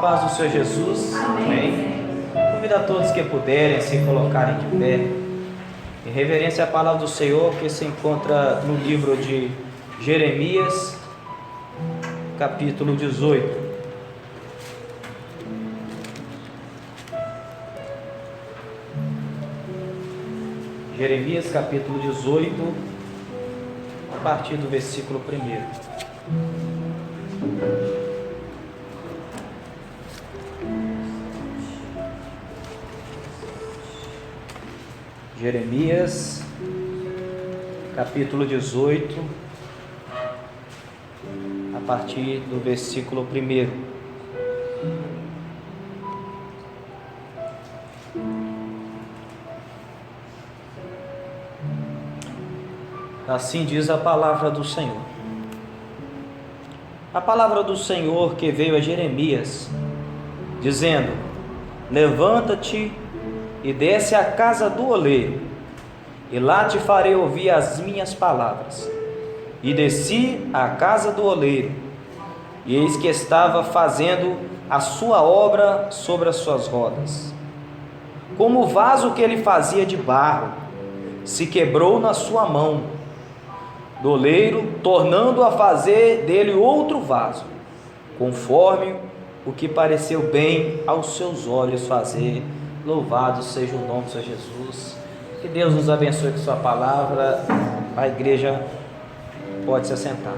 paz do Senhor Jesus. Amém. Convido a todos que puderem se colocarem de pé, em reverência à palavra do Senhor, que se encontra no livro de Jeremias, capítulo 18. Jeremias, capítulo 18, a partir do versículo 1. Jeremias, capítulo 18, a partir do versículo 1. Assim diz a palavra do Senhor. A palavra do Senhor que veio a Jeremias, dizendo: levanta-te e desce à casa do oleiro, e lá te farei ouvir as minhas palavras. E desci à casa do oleiro, e eis que estava fazendo a sua obra sobre as suas rodas. Como o vaso que ele fazia de barro se quebrou na sua mão, do oleiro, tornando a fazer dele outro vaso, conforme o que pareceu bem aos seus olhos fazer. Louvado seja o nome do Senhor Jesus. Que Deus nos abençoe com sua palavra. A igreja pode se assentar.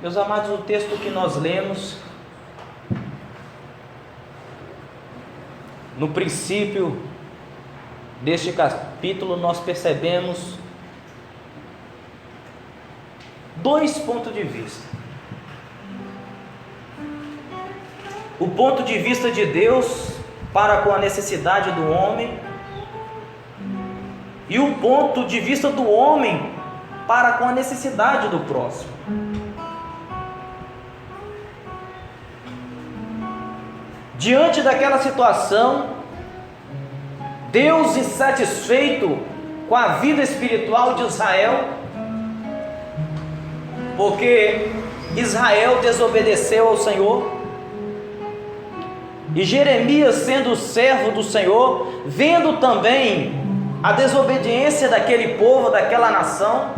Meus amados, o texto que nós lemos, no princípio deste capítulo, nós percebemos dois pontos de vista. O ponto de vista de Deus para com a necessidade do homem, e o ponto de vista do homem para com a necessidade do próximo. Diante daquela situação, Deus, insatisfeito com a vida espiritual de Israel, porque Israel desobedeceu ao Senhor, e Jeremias, sendo servo do Senhor, vendo também a desobediência daquele povo, daquela nação,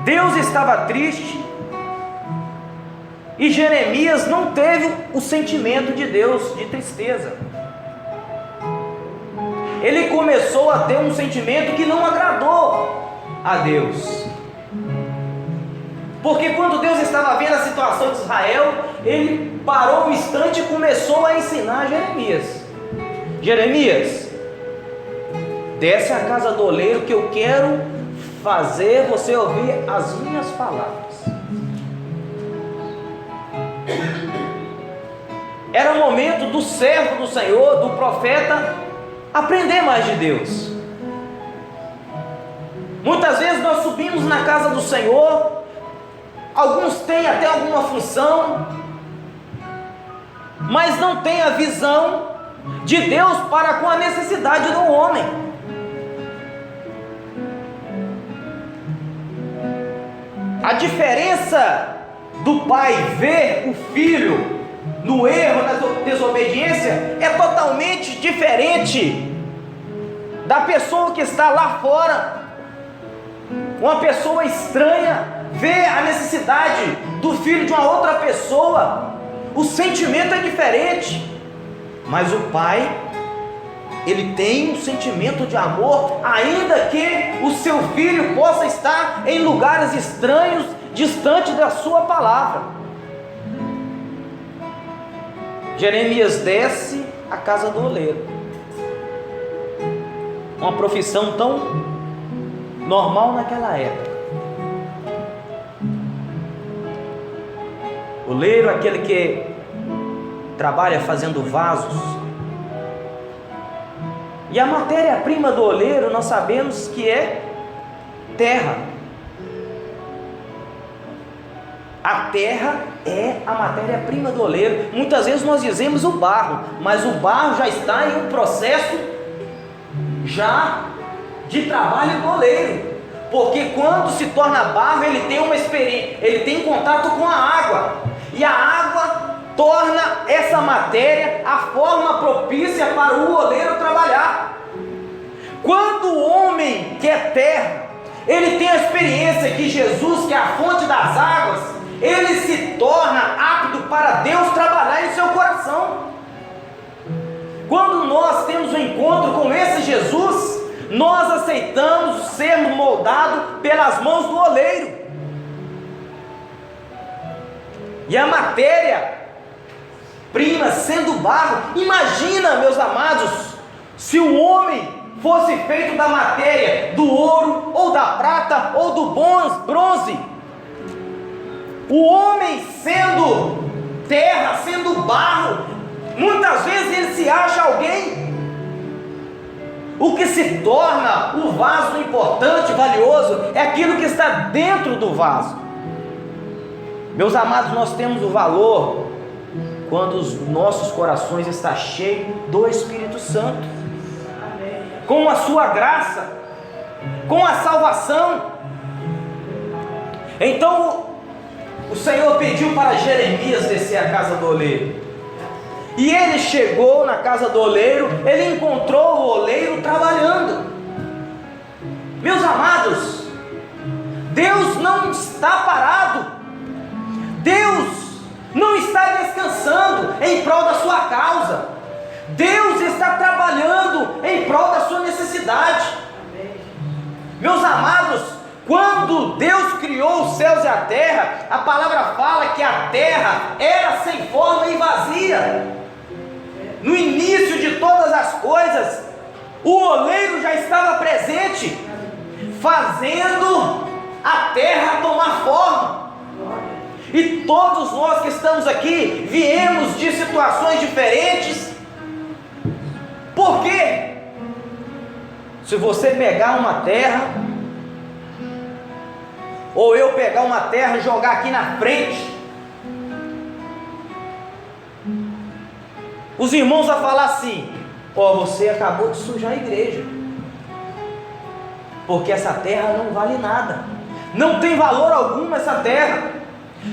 Deus estava triste, e Jeremias não teve o sentimento de Deus de tristeza. Ele começou a ter um sentimento que não agradou a Deus. Porque quando Deus estava vendo a situação de Israel, ele parou um instante e começou a ensinar Jeremias. Jeremias, desce à casa do oleiro, que eu quero fazer você ouvir as minhas palavras. Era o momento do servo do Senhor, do profeta, aprender mais de Deus. Muitas vezes nós subimos na casa do Senhor, alguns têm até alguma função, mas não têm a visão de Deus para com a necessidade do homem. A diferença do pai ver o filho no erro, na desobediência, é totalmente diferente da pessoa que está lá fora. Uma pessoa estranha vê a necessidade do filho de uma outra pessoa, o sentimento é diferente, mas o pai, ele tem um sentimento de amor, ainda que o seu filho possa estar em lugares estranhos, distante da sua palavra. Jeremias desce à casa do oleiro, uma profissão tão normal naquela época. Oleiro, aquele que trabalha fazendo vasos. E a matéria-prima do oleiro, nós sabemos que é terra. A terra é a matéria-prima do oleiro. Muitas vezes nós dizemos o barro, mas o barro já está em um processo já de trabalho do oleiro, porque quando se torna barro, ele tem uma experiência, ele tem contato com a água, e a água torna essa matéria a forma propícia para o oleiro trabalhar. Quando o homem que é terra, ele tem a experiência que Jesus, que é a fonte das águas, ele se torna apto para Deus trabalhar em seu coração. Quando nós temos um encontro com esse Jesus, nós aceitamos sermos moldados pelas mãos do oleiro. E a matéria-prima sendo barro, imagina, meus amados, se o homem fosse feito da matéria, do ouro, ou da prata, ou do bronze, o homem sendo terra, sendo barro, muitas vezes ele se acha alguém. O que se torna o vaso importante, valioso, é aquilo que está dentro do vaso. Meus amados, nós temos o valor quando os nossos corações estão cheios do Espírito Santo, com a sua graça, com a salvação. Então o Senhor pediu para Jeremias descer à casa do oleiro, e ele chegou na casa do oleiro, ele encontrou o oleiro trabalhando. Meus amados, Deus não está parado, Deus não está descansando em prol da sua causa, Deus está trabalhando em prol da sua necessidade. Meus amados, quando Deus criou os céus e a terra, a palavra fala que a terra era sem forma e vazia. No início de todas as coisas, o oleiro já estava presente, fazendo a terra tomar forma. E todos nós que estamos aqui viemos de situações diferentes. Por quê? Se você pegar uma terra, ou eu pegar uma terra e jogar aqui na frente, os irmãos vão falar assim: ó, você acabou de sujar a igreja, porque essa terra não vale nada, não tem valor algum essa terra.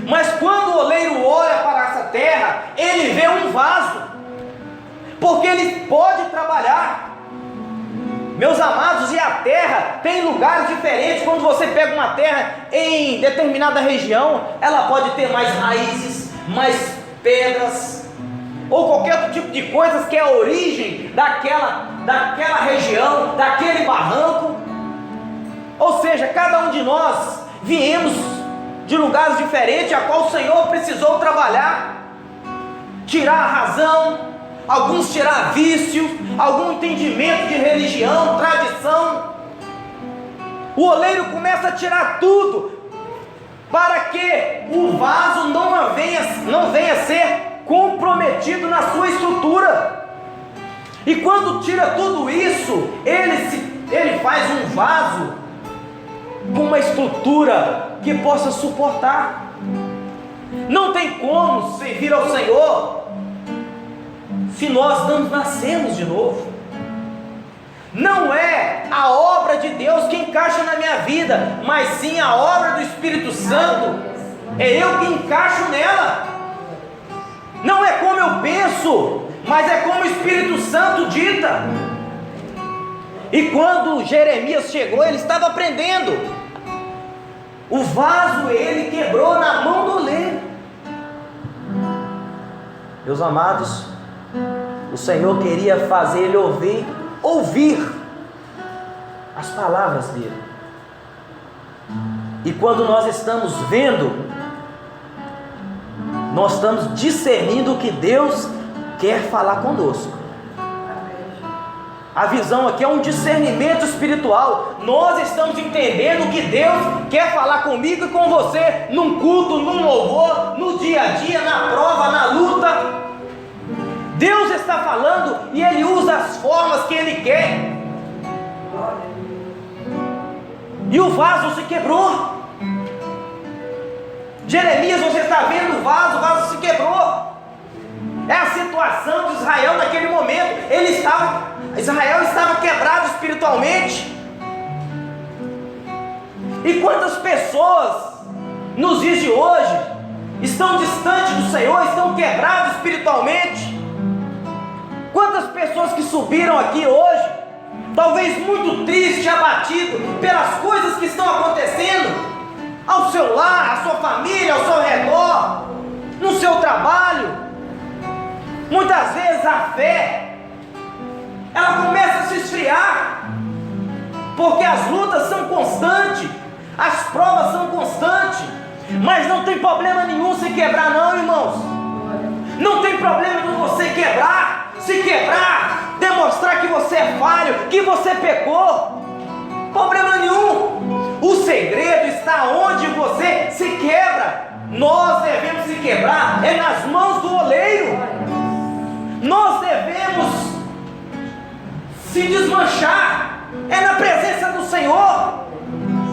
Mas quando o oleiro olha para essa terra, ele vê um vaso, porque ele pode trabalhar. Meus amados, e a terra tem lugares diferentes. Quando você pega uma terra em determinada região, ela pode ter mais raízes, mais pedras, ou qualquer outro tipo de coisas que é a origem daquela região, daquele barranco. Ou seja, cada um de nós viemos de lugares diferentes, a qual o Senhor precisou trabalhar, tirar a razão, alguns tirar vício, algum entendimento de religião, tradição. O oleiro começa a tirar tudo, para que o vaso não venha a ser comprometido na sua estrutura. E quando tira tudo isso, ele faz um vaso com uma estrutura que possa suportar. Não tem como servir ao Senhor se nós não nascemos de novo. Não é a obra de Deus que encaixa na minha vida, mas sim a obra do Espírito Santo. É eu que encaixo nela. Não é como eu penso, mas é como o Espírito Santo dita. E quando Jeremias chegou, ele estava aprendendo. O vaso ele quebrou na mão do oleiro. Meus amados, o Senhor queria fazer ele ouvir as palavras dele. E quando nós estamos vendo, nós estamos discernindo o que Deus quer falar conosco. A visão aqui é um discernimento espiritual. Nós estamos entendendo o que Deus quer falar comigo e com você, num culto, num louvor, no dia a dia, na prova, na luta. Deus está falando e Ele usa as formas que Ele quer. E o vaso se quebrou. Jeremias, você está vendo o vaso se quebrou. É a situação de Israel naquele momento. Israel estava quebrado espiritualmente. E quantas pessoas nos dias de hoje estão distantes do Senhor, estão quebrados espiritualmente? Quantas pessoas que subiram aqui hoje, talvez muito triste, abatido pelas coisas que estão acontecendo ao seu lar, à sua família, ao seu redor, no seu trabalho. Muitas vezes a fé, ela começa a se esfriar, porque as lutas são constantes, as provas são constantes, mas não tem problema nenhum se quebrar não, irmãos. Não tem problema nenhum você quebrar, se quebrar, demonstrar que você é falho, que você pecou. Problema nenhum. O segredo está onde você se quebra. Nós devemos se quebrar é nas mãos do oleiro. Nós devemos se desmanchar é na presença do Senhor.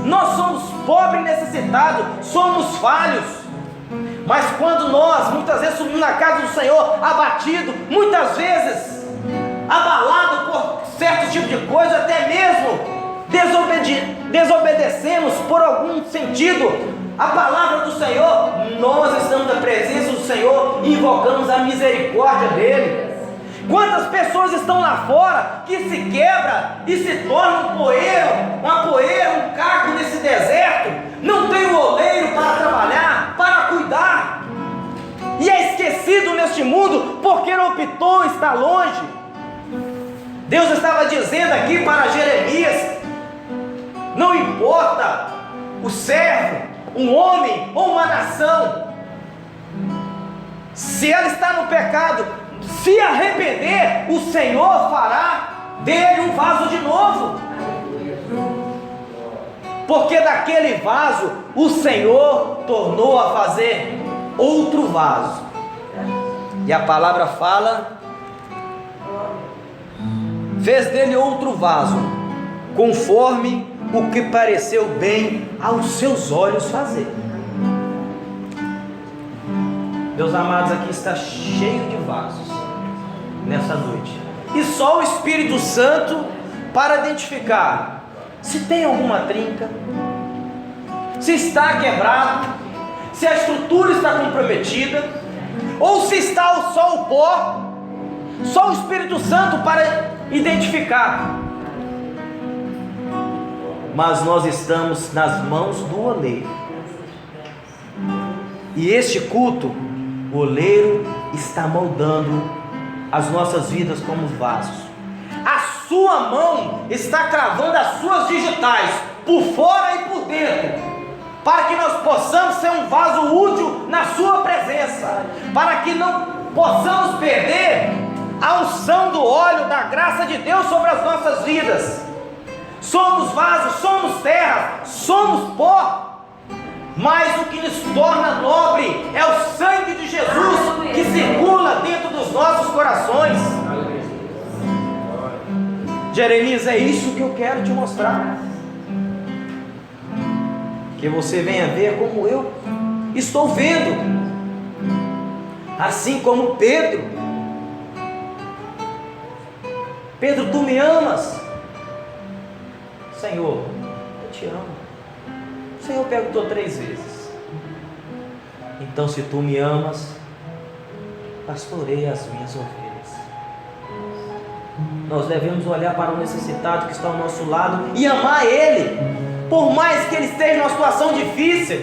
Nós somos pobres e necessitados, somos falhos, mas quando nós muitas vezes subimos na casa do Senhor abatido, muitas vezes abalado por certo tipo de coisa, até mesmo desobedecemos por algum sentido a palavra do Senhor, nós estamos na presença do Senhor e invocamos a misericórdia dele. Quantas pessoas estão lá fora que se quebra e se torna uma poeira, um caco nesse deserto, não tem um oleiro para trabalhar, para cuidar, e é esquecido neste mundo porque não optou estar longe. Deus estava dizendo aqui para Jeremias: não importa o servo, um homem ou uma nação, se ela está no pecado, se arrepender, o Senhor fará dele um vaso de novo, porque daquele vaso o Senhor tornou a fazer outro vaso. E a palavra fala: fez dele outro vaso, conforme o que pareceu bem aos seus olhos fazer. Meus amados, aqui está cheio de vasos nessa noite, e só o Espírito Santo para identificar se tem alguma trinca, se está quebrado, se a estrutura está comprometida, ou se está só o pó. Só o Espírito Santo para identificar. Mas nós estamos nas mãos do oleiro, e este culto, o oleiro está moldando as nossas vidas como vasos. A sua mão está cravando as suas digitais por fora e por dentro, para que nós possamos ser um vaso útil na sua presença, para que não possamos perder a unção do óleo da graça de Deus sobre as nossas vidas. Somos vasos, somos terra, somos pó, mas o que nos torna nobre é o sangue de Jesus que circula dentro dos nossos corações. Jeremias, é isso que eu quero te mostrar, que você venha ver como eu estou vendo, assim como Pedro. Pedro, tu me amas? Senhor, eu te amo. O Senhor perguntou 3 vezes. Então, se tu me amas, pastoreia as minhas ovelhas. Nós devemos olhar para o necessitado que está ao nosso lado e amar ele, por mais que ele esteja numa situação difícil,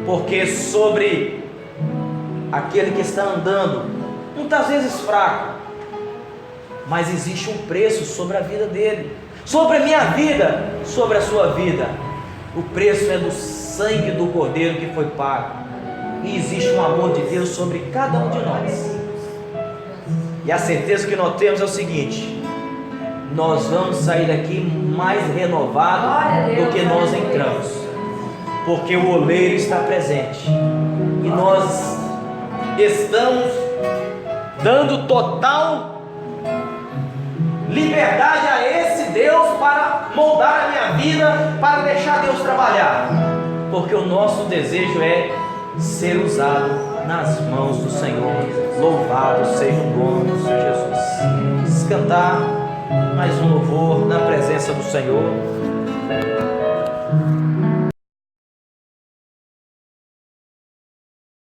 porque sobre aquele que está andando, muitas vezes fraco, mas existe um preço sobre a vida dele, sobre a minha vida, sobre a sua vida. O preço é do sangue do Cordeiro que foi pago, e existe um amor de Deus sobre cada um de nós. E a certeza que nós temos é o seguinte: nós vamos sair daqui mais renovados do que nós entramos, porque o oleiro está presente, e nós estamos dando total liberdade a esse Deus para moldar a minha vida, para deixar Deus trabalhar, porque o nosso desejo é ser usado nas mãos do Senhor. Louvado seja o nome do Senhor Jesus. Vamos cantar mais um louvor na presença do Senhor.